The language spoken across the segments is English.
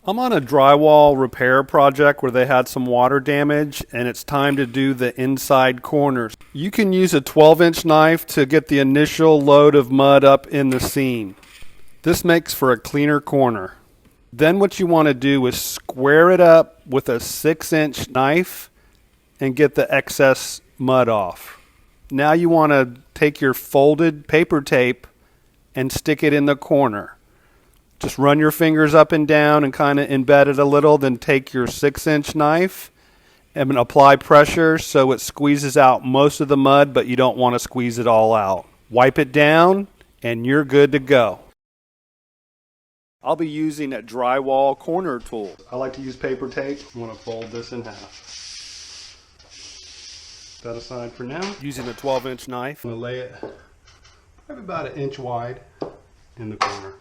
I'm on a drywall repair project where they had some water damage and it's time to do the inside corners. You can use a 12-inch knife to get the initial load of mud up in the seam. This makes for a cleaner corner. Then what you want to do is square it up with a 6-inch knife and get the excess mud off. Now you want to take your folded paper tape and stick it in the corner. Just run your fingers up and down and kind of embed it a little, then take your 6-inch knife and apply pressure so it squeezes out most of the mud, but you don't want to squeeze it all out. Wipe it down and you're good to go. I'll be using a drywall corner tool. I like to use paper tape. You want to fold this in half. Set that aside for now. Using a 12-inch knife. I'm going to lay it probably about 1 inch wide in the corner.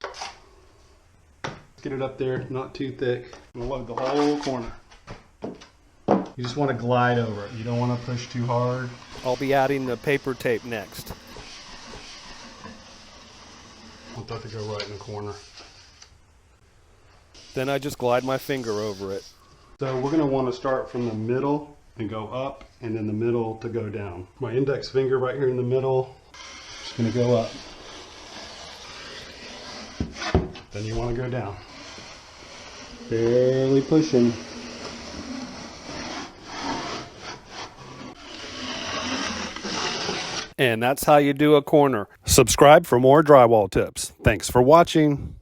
Get it up there, not too thick. I'm gonna load the whole corner. You just want to glide over it. You don't want to push too hard. I'll be adding the paper tape next. I want that to go right in the corner. Then I just glide my finger over it. So we're going to want to start from the middle and go up, and then the middle to go down. My index finger right here in the middle, just going to go up. Then you want to go down. Barely pushing. And that's how you do a corner. Subscribe for more drywall tips. Thanks for watching.